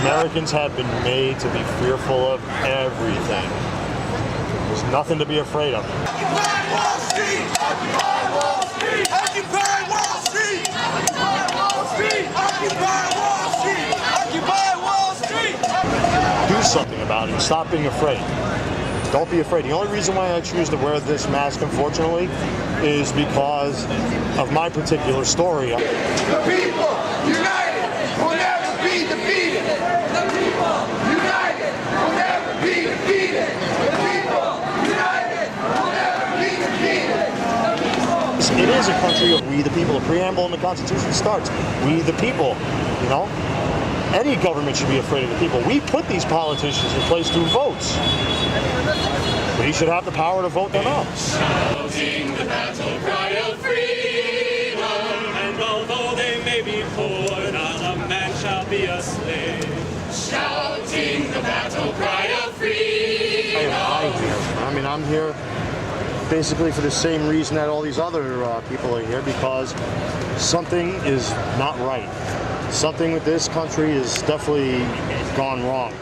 Americans have been made to be fearful of everything. There's nothing to be afraid of. Occupy Wall Street! Occupy Wall Street! Occupy Wall Street! Occupy Wall Street! Occupy Wall Street! Occupy Wall Street! Do something about it. Stop being afraid. Don't be afraid. The only reason why I choose to wear this mask, unfortunately, is because of my particular story. The people united will never be defeated. The people united will never be defeated. The people united will never be defeated. It is a country of we the people. The preamble in the Constitution starts, we the people, you know? Any government should be afraid of the people. We put these politicians in place through votes. We should have the power to vote them out. Shouting the battle cry of freedom, and although they may be poor, not a man shall be a slave. Shouting the battle cry of freedom. I mean, I'm here basically for the same reason that all these other people are here, because something is not right. Something with this country is definitely gone wrong.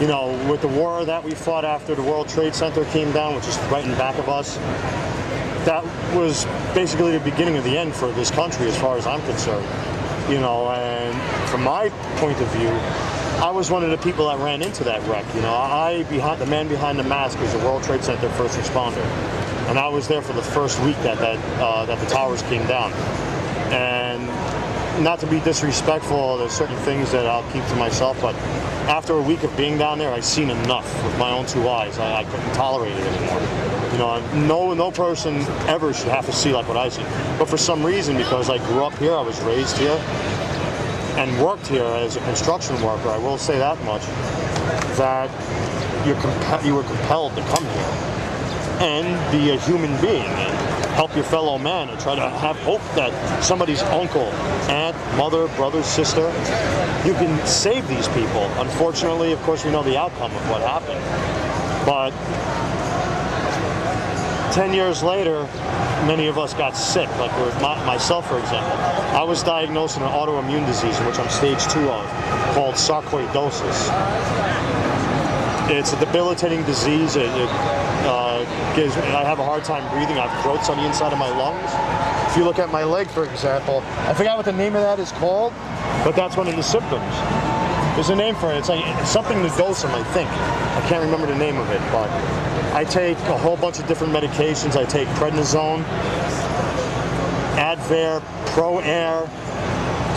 You know, with the war that we fought after the World Trade Center came down, which is right in back of us, that was basically the beginning of the end for this country as far as I'm concerned. You know, and from my point of view, I was one of the people that ran into that wreck. You know, the man behind the mask was a World Trade Center first responder. And I was there for the first week that the towers came down. And not to be disrespectful, there's certain things that I'll keep to myself, but after a week of being down there, I've seen enough with my own two eyes. I couldn't tolerate it anymore. You know, no person ever should have to see like what I see. But for some reason, because I grew up here, I was raised here, and worked here as a construction worker, I will say that much, that you were compelled to come here and be a human being and help your fellow man and try to have hope that somebody's uncle, aunt, mother, brother, sister, you can save these people. Unfortunately, of course, we know the outcome of what happened. But 10 years later, many of us got sick, like myself, for example. I was diagnosed with an autoimmune disease, in which I'm stage 2 of, called sarcoidosis. It's a debilitating disease. I have a hard time breathing. I have growths on the inside of my lungs. If you look at my leg, for example, I forgot what the name of that is called, but that's one of the symptoms. There's a name for it. It's something nodosum, I think. I can't remember the name of it, but I take a whole bunch of different medications. I take prednisone, Advair, Pro Air,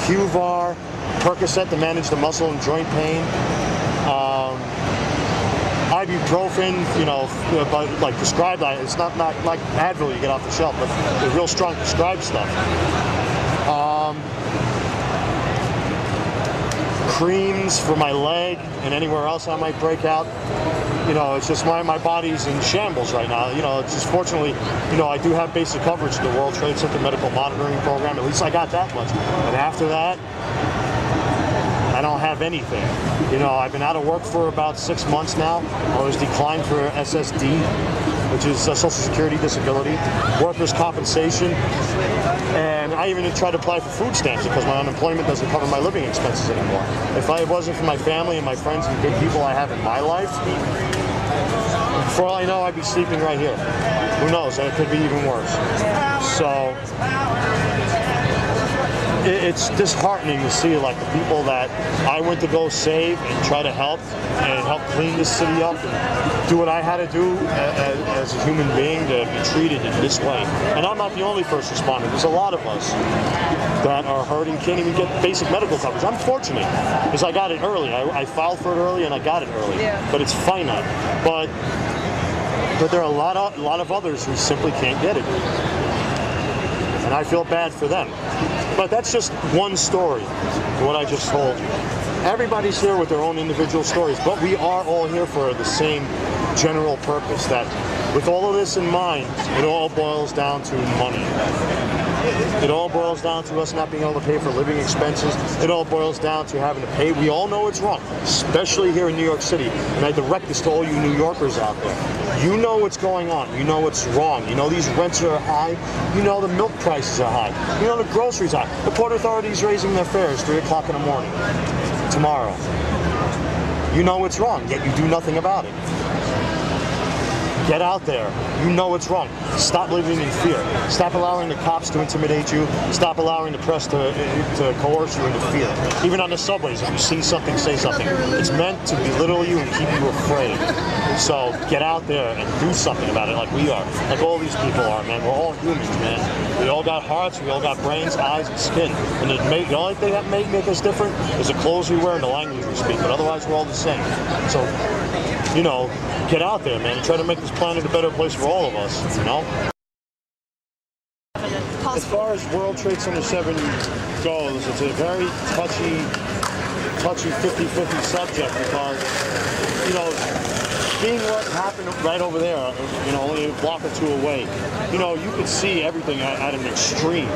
Qvar, Percocet to manage the muscle and joint pain. Ibuprofen, you know, but like prescribed, it's not like Advil you get off the shelf, but the real strong prescribed stuff. Creams for my leg and anywhere else I might break out. You know, it's just my body's in shambles right now. You know, it's just fortunately, you know, I do have basic coverage to the World Trade Center Medical Monitoring Program. At least I got that much. But after that, I don't have anything. You know, I've been out of work for about 6 months now. I was declined for SSD, which is Social Security Disability, workers' compensation, and I even tried to apply for food stamps because my unemployment doesn't cover my living expenses anymore. If it wasn't for my family and my friends and good people I have in my life, for all I know, I'd be sleeping right here. Who knows? It could be even worse. So it's disheartening to see like the people that I went to go save and try to help clean this city up and do what I had to do as a human being to be treated in this way. And I'm not the only first responder. There's a lot of us that are hurting, can't even get basic medical coverage. I'm fortunate because I got it early. I filed for it early and I got it early. Yeah. But it's finite. But there are a lot of others who simply can't get it. And I feel bad for them. But that's just one story, what I just told you. Everybody's here with their own individual stories, but we are all here for the same general purpose, that with all of this in mind, it all boils down to money. It all boils down to us not being able to pay for living expenses. It all boils down to having to pay. We all know it's wrong, especially here in New York City. And I direct this to all you New Yorkers out there. You know what's going on. You know what's wrong. You know these rents are high. You know the milk prices are high. You know the groceries are high. The Port Authority is raising their fares 3 o'clock in the morning tomorrow. You know it's wrong, yet you do nothing about it. Get out there. You know it's wrong. Stop living in fear. Stop allowing the cops to intimidate you. Stop allowing the press to coerce you into fear. Even on the subways, if you see something, say something. It's meant to belittle you and keep you afraid. So get out there and do something about it like we are. Like all these people are, man. We're all humans, man. We all got hearts, we all got brains, eyes, and skin. And the only thing that may make us different is the clothes we wear and the language we speak. But otherwise, we're all the same. So, you know, get out there, man, and try to make this planet a better place for all of us, you know? As far as World Trade Center 7 goes, it's a very touchy 50-50 subject because, you know, being what happened right over there, you know, only a block or two away, you know, you could see everything at an extreme.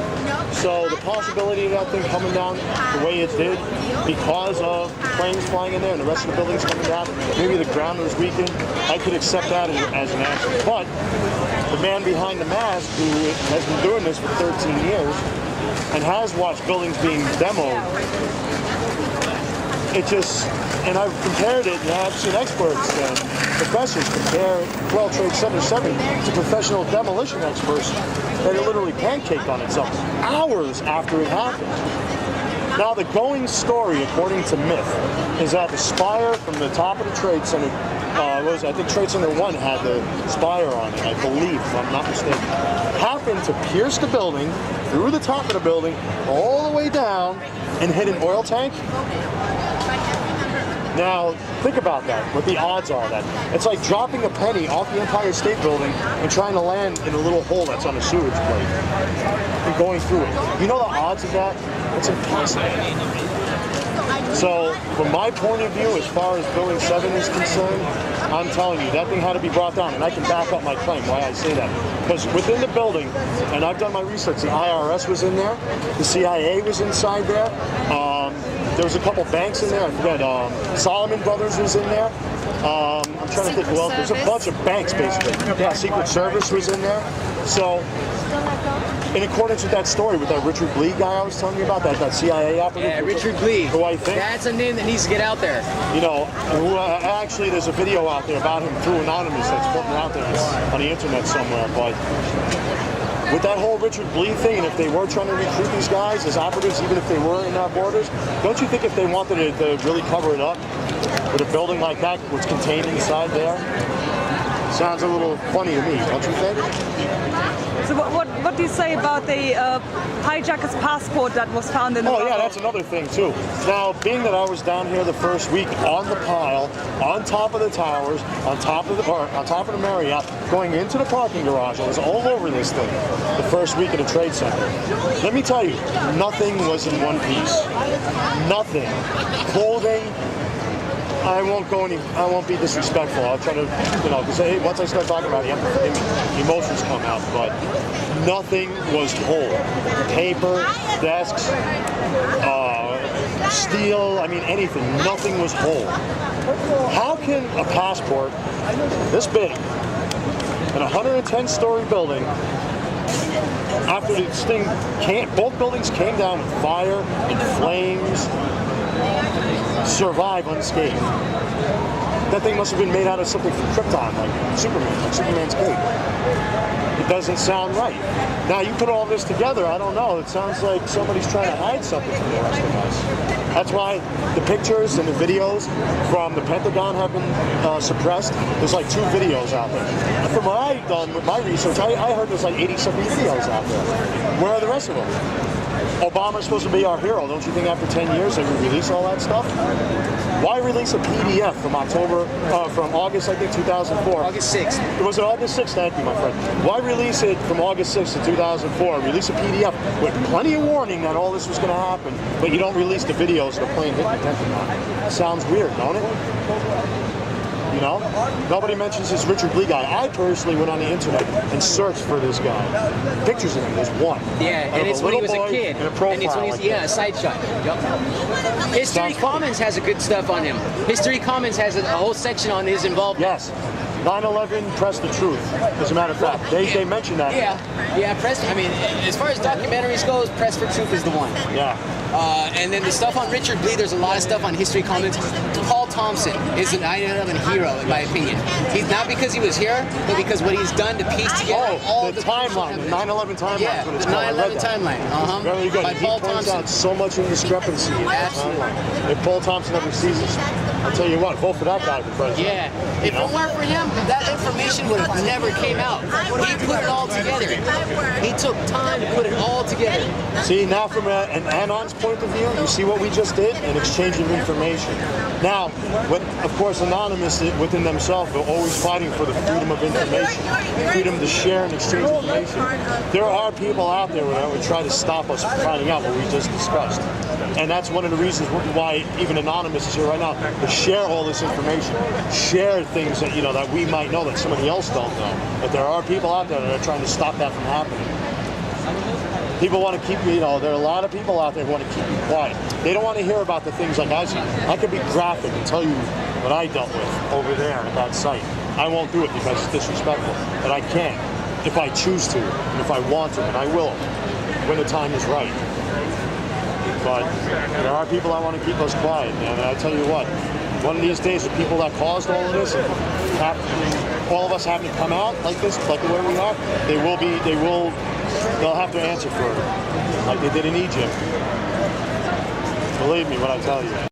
So the possibility of that thing coming down the way it did because of planes flying in there and the rest of the buildings coming down, maybe the ground was weakened, I could accept that as an answer. But the man behind the mask, who has been doing this for 13 years and has watched buildings being demoed, it just, and I've compared it, and I've seen experts and professors compare World Trade Center 7 to professional demolition experts that are literally pancaked on itself hours after it happened. Now, the going story, according to myth, is that the spire from the top of the Trade Center, I think Trade Center 1 had the spire on it, I believe, if I'm not mistaken, happened to pierce the building, through the top of the building, all the way down, and hit an oil tank. Now, think about that, what the odds are of that. It's like dropping a penny off the Empire State Building and trying to land in a little hole that's on a sewage plate and going through it. You know the odds of that? It's impossible. So, from my point of view, as far as Building 7 is concerned, I'm telling you, that thing had to be brought down, and I can back up my claim why I say that. Because within the building, and I've done my research, the IRS was in there, the CIA was inside there, there was a couple banks in there, I forget, Solomon Brothers was in there, I'm trying to think who else, there's a bunch of banks basically. Yeah, Secret Service was in there. So, in accordance with that story, with that Richard Blee guy I was telling you about, that CIA operative. Yeah, Richard Blee. Who I think. That's a name that needs to get out there. You know, actually there's a video out there about him through Anonymous that's floating out there on the internet somewhere, but with that whole Richard Blee thing, and if they were trying to recruit these guys as operatives, even if they were in our borders, don't you think if they wanted to really cover it up with a building like that, what's contained inside there? Sounds a little funny to me, don't you think? So what do you say about the hijacker's passport that was found in the Oh yeah, that's another thing too. Now, being that I was down here the first week on the pile, on top of the towers, on top of the Marriott, going into the parking garage, I was all over this thing the first week of the Trade Center. Let me tell you, nothing was in one piece. Nothing. Clothing. I won't be disrespectful. I'll try to, you know, because once I start talking about it, emotions come out, but nothing was whole. Paper, desks, steel, I mean anything, nothing was whole. How can a passport this big, in a 110-story building, after this thing both buildings came down with fire and flames, survive unscathed? That thing must have been made out of something from Krypton, like Superman's cape. It doesn't sound right. Now, you put all this together, I don't know, it sounds like somebody's trying to hide something from the rest of us. That's why the pictures and the videos from the Pentagon have been suppressed. There's like 2 videos out there. And from what I've done with my research, I heard there's like 80-something videos out there. Where are the rest of them? Obama's supposed to be our hero. Don't you think after 10 years they would release all that stuff? Why release a PDF from August, I think, 2004? August 6th. It was August 6th, thank you, my friend. Why release it from August 6th to 2004? Release a PDF with plenty of warning that all this was going to happen, but you don't release the videos of the plane hitting the Pentagon. Sounds weird, don't it? You know? Nobody mentions this Richard Blee guy. I personally went on the internet and searched for this guy. Pictures of him, there's one. Yeah, and it's when he was a kid. And a profile a side shot. Yep. History Commons has a good stuff on him. History Commons has a whole section on his involvement. Yes. 9/11, press the truth. As a matter of fact, they mentioned that. Yeah, press. I mean, as far as documentaries goes, Press for Truth is the one. Yeah. And then the stuff on Richard Lee, there's a lot of stuff on History Comments. Paul Thompson is an 9/11 hero, in my opinion. He's not because he was here, but because what he's done to piece together all the timeline, the 9/11 timeline. Yeah, what it's the called. I read 9/11 that. timeline. Very good. By He Paul points Thompson. out so much indiscrepancy in that timeline. If Paul Thompson ever sees this, I'll tell you what, vote for that guy for president. Yeah, if it weren't for him, that information would have never came out. He put it all together. He took time to put it all together. See, now from an Anon's point of view, you see what we just did? An exchange of information. Now, of course, Anonymous within themselves are always fighting for the freedom of information, freedom to share and exchange information. There are people out there that would try to stop us from finding out what we just discussed. And that's one of the reasons why even Anonymous is here right now, to share all this information, share things that, that we might know that somebody else don't know. But there are people out there that are trying to stop that from happening. People want to keep there are a lot of people out there who want to keep you quiet. They don't want to hear about the things like I see. I could be graphic and tell you what I dealt with over there at that site. I won't do it because it's disrespectful, but I can if I choose to, and if I want to, and I will when the time is right. But there are people that want to keep us quiet, man. And I tell you what, one of these days, the people that caused all of this, all of us having to come out like this, like the way we are, they'll have to answer for it, like they did in Egypt. Believe me when I tell you.